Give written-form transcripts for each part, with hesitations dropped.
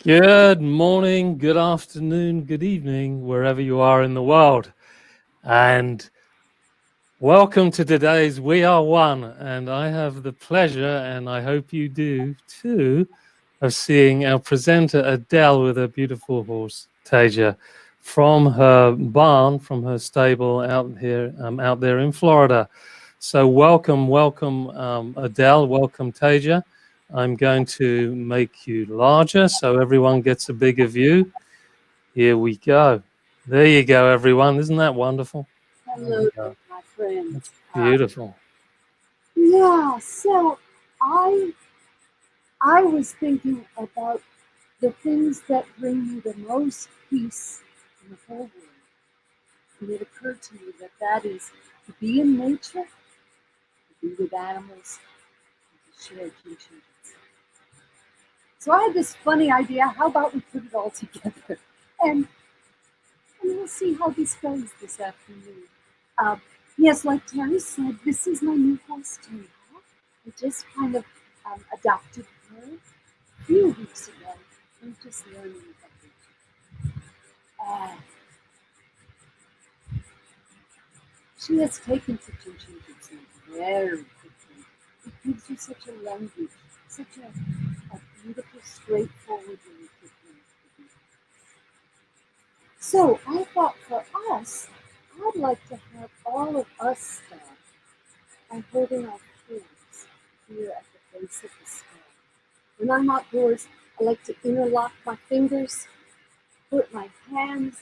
Good morning, good afternoon, good evening, wherever you are in the world. And welcome to today's We Are One. And I have the pleasure, and I hope you do too, of seeing our presenter Adele with her beautiful horse, Tasia, from her barn, from her stable out there in Florida. So welcome, Adele, welcome, Tasia. I'm going to make you larger so everyone gets a bigger view. Here we go. There you go, everyone. Isn't that wonderful? Hello, my friends. That's beautiful. So I was thinking about the things that bring me the most peace in the whole world. And it occurred to me that is to be in nature, to be with animals, and to share Jin Shin Jyutsu. So I had this funny idea, how about we put it all together? And we'll see how this goes this afternoon. Yes, like Terry said, this is my new horse, Terry. I just kind of adopted her a few weeks ago. I'm just learning about her. She has taken to Jin Shin Jyutsu very quickly. It gives you such a language, such a beautiful, straightforward way to think. So I thought for us, I'd like to have all of us start by holding our hands here at the base of the skull. When I'm outdoors, I like to interlock my fingers, put my hands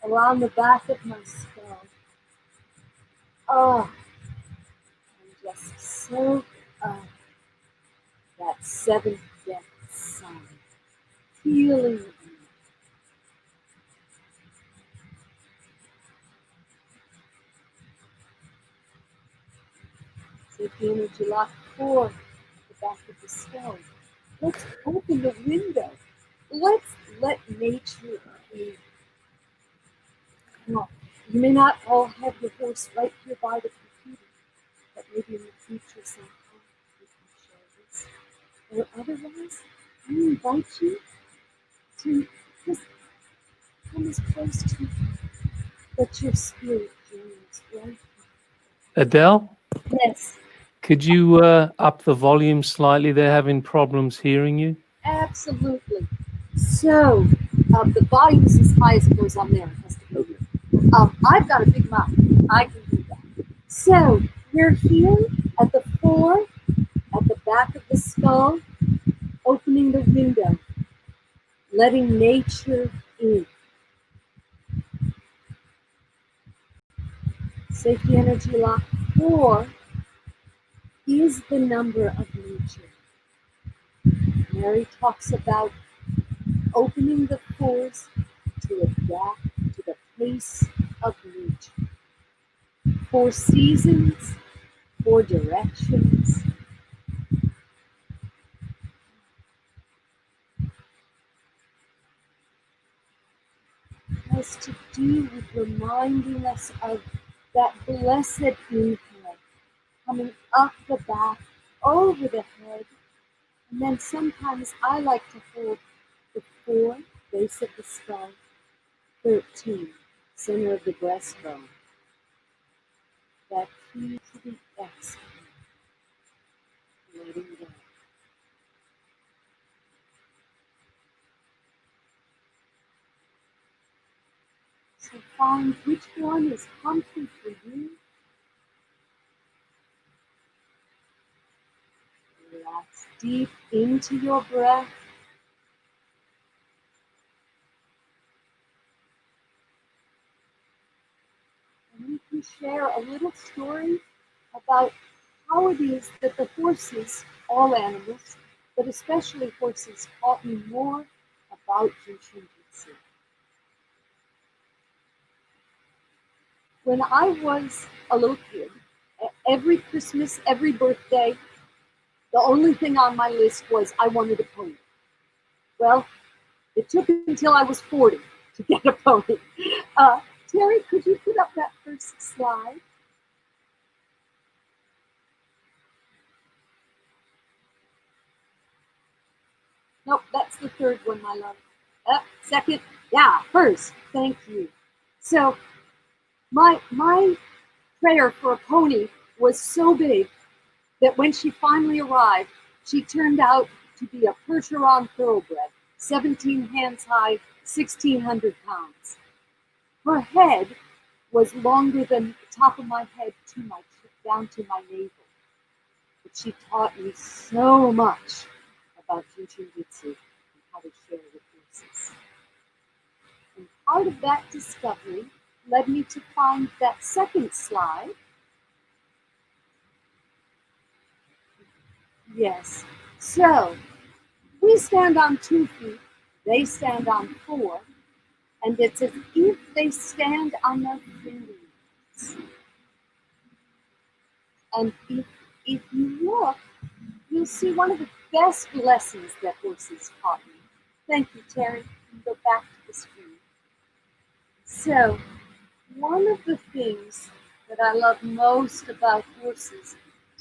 around the back of my skull. Oh, and just soak up that seventh depth sun, feeling it. Take the energy lock for the back of the skull. Let's open the window. Let's let nature be. Now, you may not all have your horse right here by the computer, but maybe in the future sometime we can share this. Or otherwise, I invite you to just come as close to that your spirit journeys right Adele, here. Yes, could you up the volume slightly? They're having problems hearing you. absolutely. So, the volume is as high as it goes on there. It has to go here. I've got a big mouth. I can do that. So, we're here at the floor, at the back of the skull, opening the window, letting nature in. Safety energy lock 4 is the number of nature. Mary talks about opening the pores to adapt to the pace of nature. 4 seasons, 4 directions. It has to do with reminding us of that blessed inhale coming up the back, over the head, and then sometimes I like to hold the 4, base of the skull, 13, center of the breastbone. That key to the exhale, letting go. So find which one is comfy for you. Relax deep into your breath. And we can share a little story about how it is that the horses, all animals, but especially horses, taught me more about Jin Shin Jyutsu. When I was a little kid, every Christmas, every birthday, the only thing on my list was I wanted a pony. Well, it took until I was 40 to get a pony. Terry, could you put up that first slide? Nope, that's What's the third one, my love? Second? Yeah, first. Thank you. So my prayer for a pony was so big that when she finally arrived, she turned out to be a Percheron thoroughbred, 17 hands high, 1,600 pounds. Her head was longer than the top of my head down to my navel. But she taught me so much about Jin Shin Jyutsu and how to share with horses. And part of that discovery led me to find that second slide. Yes. So we stand on 2 feet, they stand on 4, and it's as if they stand on their fingertips. And if you look, you'll see one of the best lessons that horses taught me. Thank you, Terry. You can go back to the screen. So, one of the things that I love most about horses,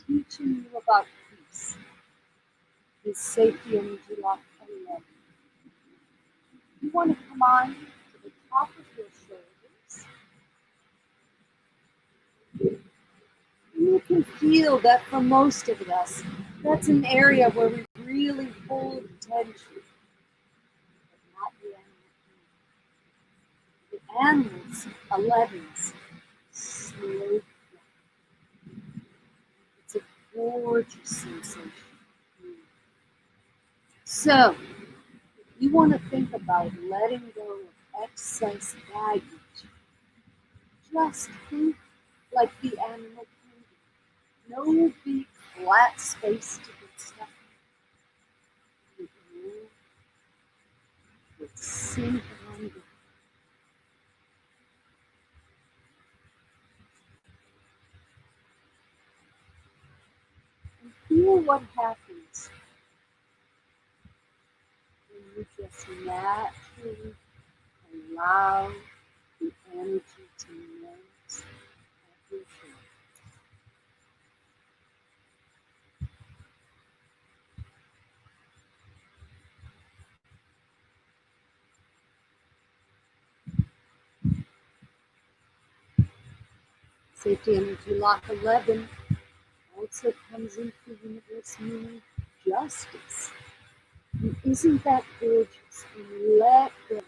teaching you about peace, is safety energy lock 11. You want to come on to the top of your shoulders. You can feel that for most of us, that's an area where we really hold tension, but not the animals. The animals, 11s, slow down. It's a gorgeous sensation. So, you want to think about letting go of excess baggage. Just think like the animal kingdom. No big flat space to get stuck in. You sink on down. And feel what happens when you just naturally allow the energy to melt at your feet. Safety energy lock 11 also comes into the universe meaning justice. And isn't that gorgeous? When you let go of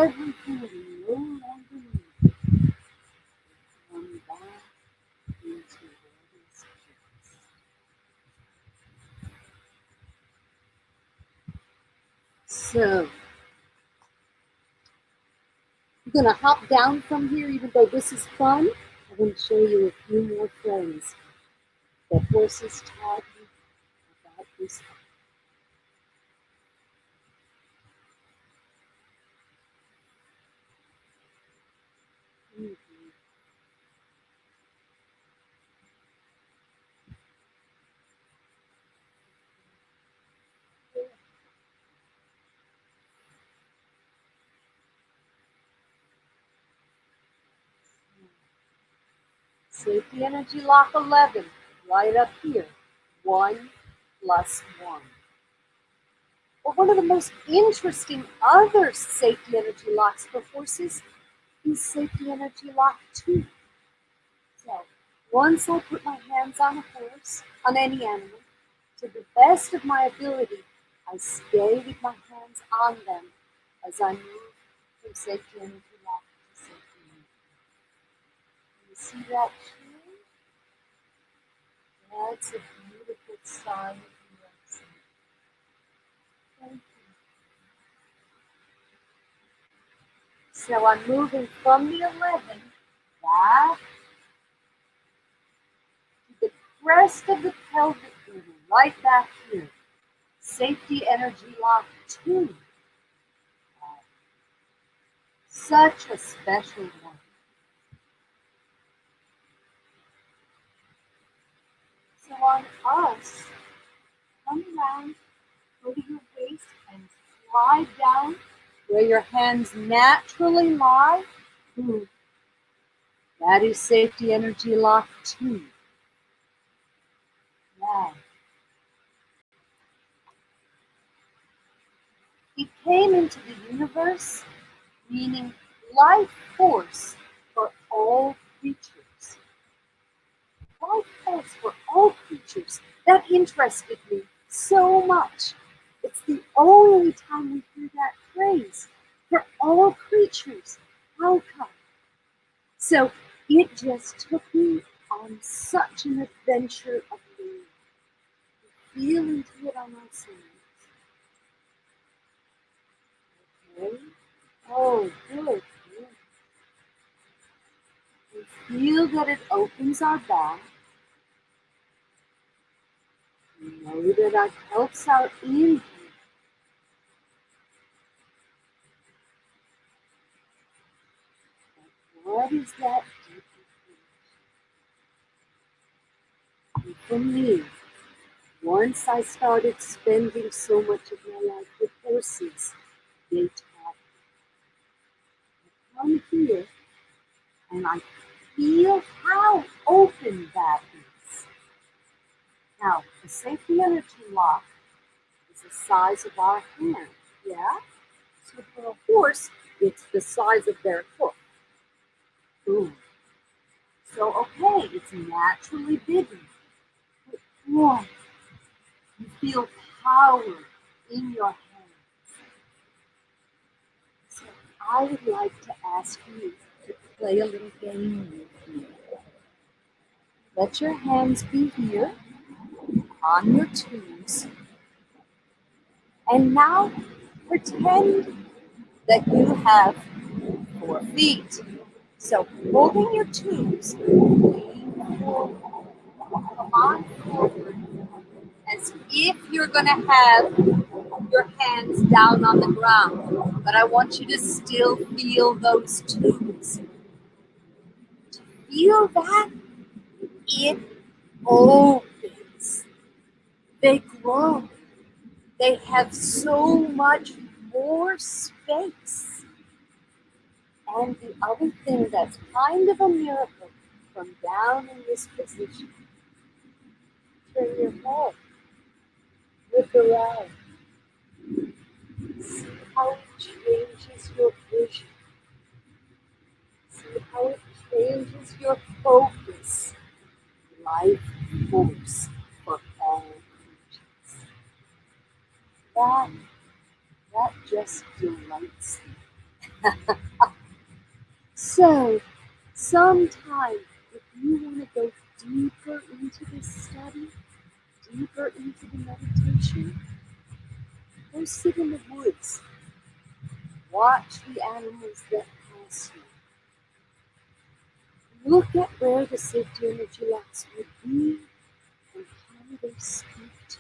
everything you no longer need, come back into what is just. So, I'm going to hop down from here, even though this is fun. I'm going to show you a few more friends that horses taught me about this. Safety energy lock 11, right up here. 1 plus 1. But one of the most interesting other safety energy locks for horses is safety energy lock 2. So once I put my hands on a horse, on any animal, to the best of my ability, I stay with my hands on them as I move from safety energy lock to safety energy. You see that too? That's a beautiful sign of relaxation. Thank you. So I'm moving from the 11 back to the crest of the pelvic girdle, right back here. Safety energy lock 2. Such a special one. So on us, come around, go to your waist and slide down where your hands naturally lie. That is safety energy lock 2. Yeah. came into the universe, meaning life force for all creatures. Life force for all creatures. That interested me so much. It's the only time we hear that phrase. For all creatures. How come? So it just took me on such an adventure of learning. Feel into it on my hands. Okay. Oh, good. Good. We feel that it opens our back. We know that it helps our inhale. But what is that deep connection? And for me, once I started spending so much of my life with horses, they taught me. I come here and I feel how open that is. Now, the safety energy lock is the size of our hand, yeah? So for a horse, it's the size of their hoof. Boom. So, okay, it's naturally bigger. But boy, you feel power in your hands. So I would like to ask you to play a little game with me. Let your hands be here on your toes. And now pretend that you have 4 feet. So holding your toes, lean forward, come on forward, as if you're going to have your hands down on the ground. But I want you to still feel those toes. To feel that, it opens. They grow. They have so much more space. And the other thing that's kind of a miracle from down in this position, turn your head, look around, see how it changes your vision, see how it changes your focus. Life force for all creatures. That just delights me. So, sometime, if you want to go deeper into this study, deeper into the meditation, go sit in the woods. Watch the animals that pass you. Look at where the safety energy locks would be and how they speak to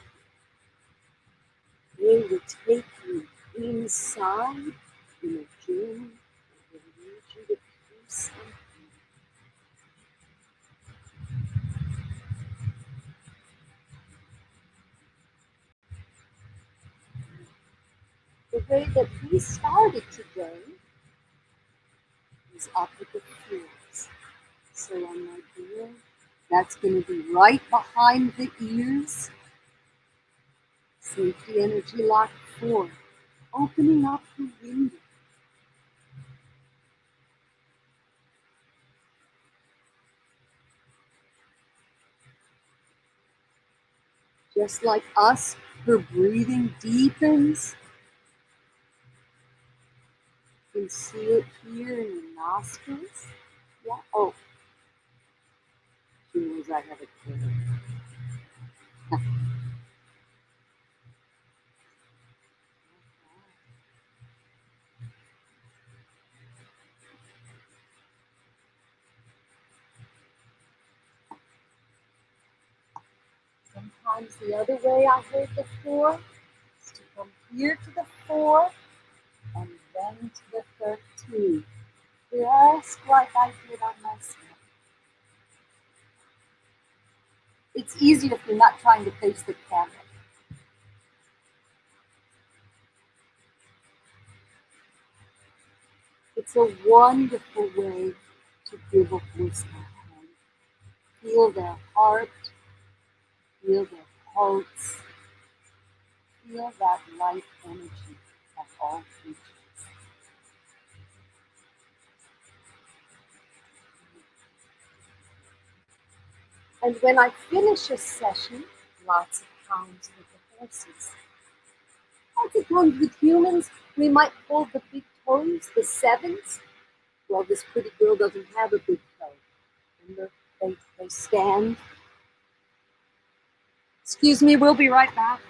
you. They will take you inside in a journey that will lead you to peace and freedom. The way that we started today is up at the ears. So on my door, that's going to be right behind the ears. Safety energy lock 4, opening up the window. Just like us, her breathing deepens. You can see it here in the nostrils. Yeah. Oh, she knows I have it there. Sometimes the other way I hold the 4 is to come here to the 4 and then to the 13. Just like I did on my step. It's easier if you're not trying to face the camera. It's a wonderful way to give a voice a hand. Feel their heart, feel their pulse, feel that life energy of all creatures. And when I finish a session, lots of times with the horses, lots of times with humans, we might pull the big toes, the sevens. Well, this pretty girl doesn't have a big toe. Remember, they stand. Excuse me, we'll be right back.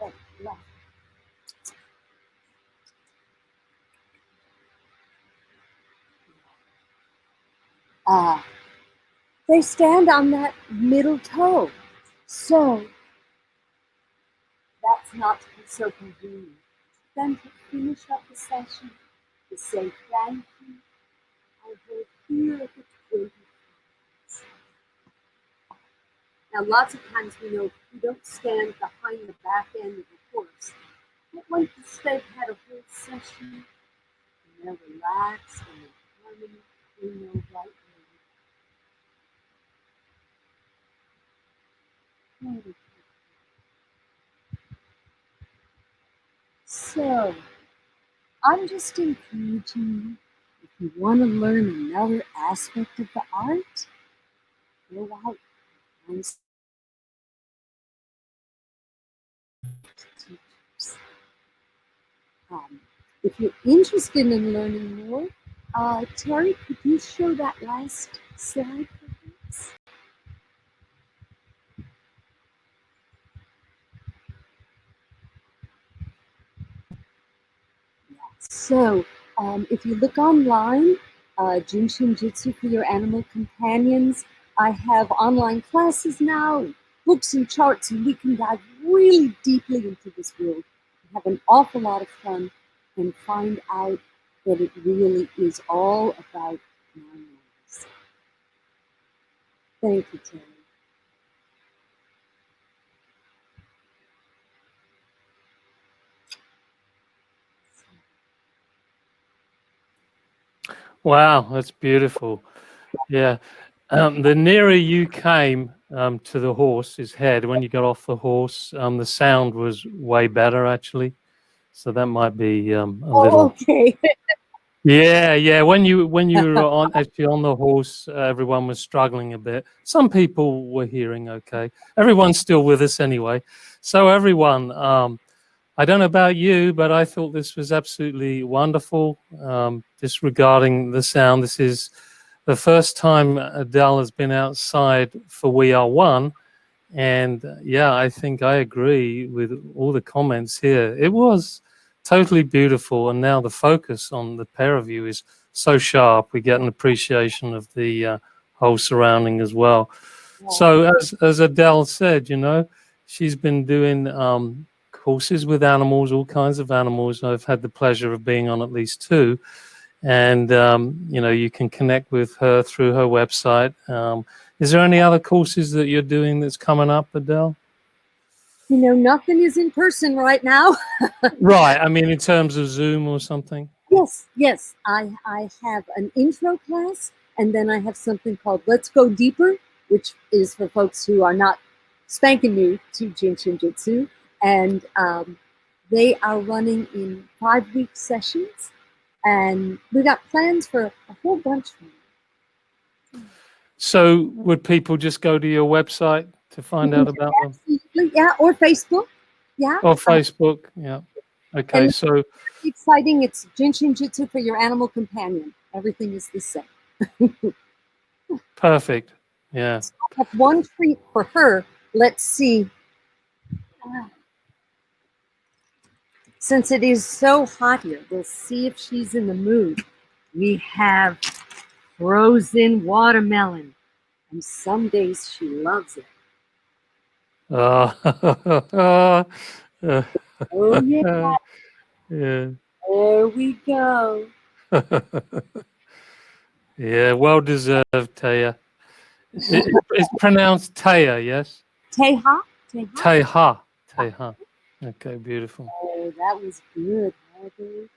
Oh, yeah. They stand on that middle toe. So that's not so convenient. Then to finish up the session, to say thank you, I will hear the 20. Now, lots of times we know you don't stand behind the back end of the horse. But once they've had a whole session, and they're relaxed and in harmony, we know right where. So, I'm just encouraging you, if you want to learn another aspect of the art, go out and teachers. If you're interested in learning more, Terry, could you show that last slide, please? So, if you look online, Jin Shin Jyutsu for your animal companions, I have online classes now, books and charts, and we can dive really deeply into this world, have an awful lot of fun, and find out that it really is all about mindfulness. Thank you, Terry. Wow, that's beautiful. Yeah. The nearer you came to the horse's head, when you got off the horse, the sound was way better, actually. So that might be a little. Okay. Yeah. When you were actually on the horse, everyone was struggling a bit. Some people were hearing okay. Everyone's still with us anyway. So everyone, I don't know about you, but I thought this was absolutely wonderful. Disregarding the sound, this is the first time Adele has been outside for We Are One. And yeah, I think I agree with all the comments here. It was totally beautiful. And now the focus on the pair of you is so sharp. We get an appreciation of the whole surrounding as well. Yeah. So as Adele said, she's been doing courses with animals, all kinds of animals. I've had the pleasure of being on at least 2. And, you can connect with her through her website. Is there any other courses that you're doing that's coming up, Adele? Nothing is in person right now. Right. I mean, in terms of Zoom or something? Yes. I have an intro class, and then I have something called Let's Go Deeper, which is for folks who are not spanking new to Jin Shin Jyutsu. And they are running in 5-week sessions. And we got plans for a whole bunch of them. So would people just go to your website to find out about them? Absolutely, yeah, or Facebook, yeah. Or Facebook, yeah. Okay, and so exciting. It's Jin Shin Jyutsu for your animal companion. Everything is the same. perfect. Yeah. So I have one treat for her. Let's see. Since it is so hot here, we'll see if she's in the mood. We have frozen watermelon, and some days she loves it. Oh, Oh yeah. yeah. There we go. Yeah, well deserved, Taya. It's pronounced Taya, yes? Teha. Teha. Okay, beautiful. Oh, that was good, huh, baby?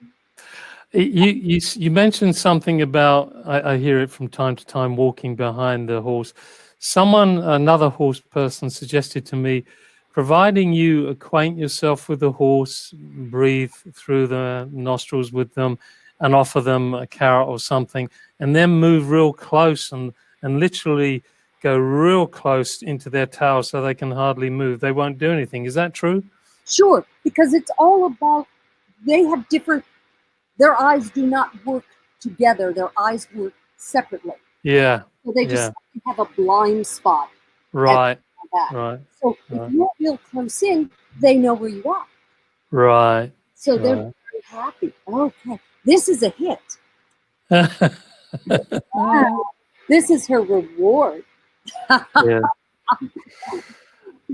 You mentioned something about, I hear it from time to time, walking behind the horse. Another horse person suggested to me, providing you acquaint yourself with the horse, breathe through the nostrils with them and offer them a carrot or something, and then move real close and literally go real close into their tail so they can hardly move. They won't do anything. Is that true? Sure, because it's all about, they have different, their eyes do not work together. Their eyes work separately. Yeah. So they just have a blind spot. Right. Like that. Right. So if you're real close in, they know where you are. Right. So they're very happy. Okay, this is a hit. Wow. This is her reward. Yeah.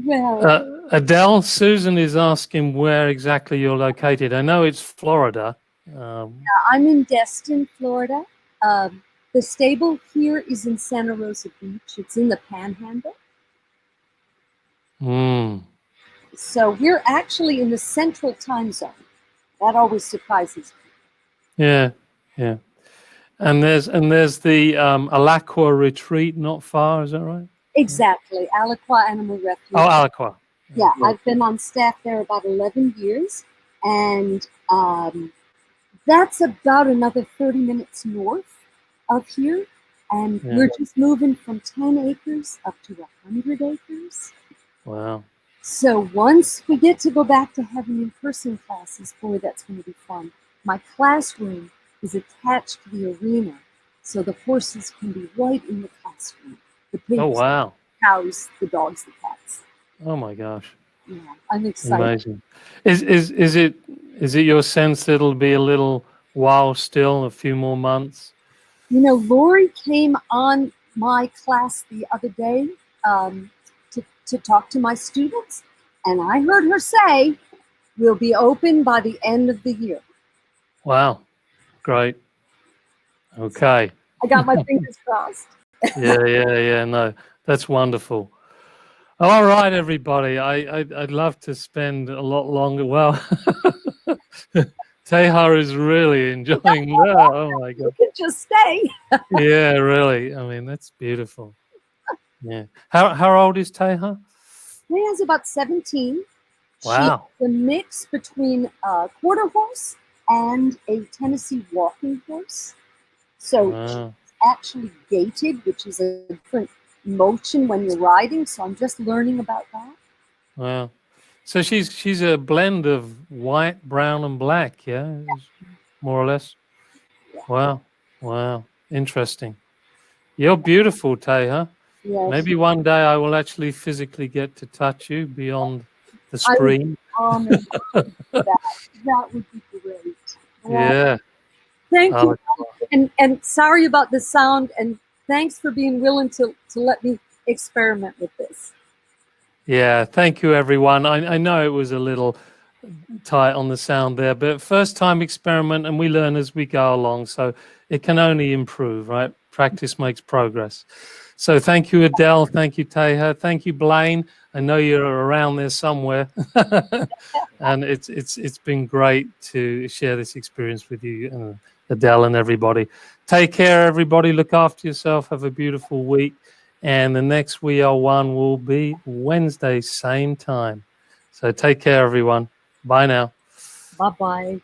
Well, Adele, Susan is asking where exactly you're located. I know it's Florida. I'm in Destin, Florida. The stable here is in Santa Rosa Beach. It's in the Panhandle. So we're actually in the central time zone. That always surprises me. Yeah, yeah. And there's the Alaqua retreat not far, is that right? Exactly, Alaqua Animal Refuge. Oh, Alaqua. Yeah, I've been on staff there about 11 years, and that's about another 30 minutes north of here, and we're just moving from 10 acres up to 100 acres. Wow. So once we get to go back to having in-person classes, boy, that's going to be fun. My classroom is attached to the arena, so the horses can be right in the classroom. The pigs, wow. The cows, the dogs, the cats. Oh my gosh. Yeah, I'm excited. Amazing. Is it your sense that it'll be a little while still, a few more months? You know, Lori came on my class the other day to talk to my students, and I heard her say, we'll be open by the end of the year. Wow. Great. Okay. I got my fingers crossed. Yeah. No, that's wonderful. All right, everybody. I'd love to spend a lot longer. Well, Teha is really enjoying that. Oh my God. You could just stay. Yeah, really. I mean, that's beautiful. Yeah. How old is Teha? Teha's about 17. Wow. She's a mix between a quarter horse and a Tennessee walking horse. So she's actually gaited, which is a different motion when you're riding. So I'm just learning about that. Wow. So she's a blend of white, brown, and black, yeah? More or less. Yeah. Wow. Interesting. You're beautiful, Teha. Yes. Maybe one day I will actually physically get to touch you beyond the screen. That would be great. Yeah. Thank you. And sorry about the sound, and thanks for being willing to let me experiment with this. Yeah, thank you, everyone. I know it was a little tight on the sound there, but first time experiment, and we learn as we go along, so it can only improve, right? Practice makes progress. So thank you, Adele. Thank you, Teha. Thank you, Blaine. I know you're around there somewhere. And it's been great to share this experience with you, Adele, and everybody. Take care, everybody. Look after yourself. Have a beautiful week. And the next We Are One will be Wednesday, same time. So take care, everyone. Bye now. Bye-bye.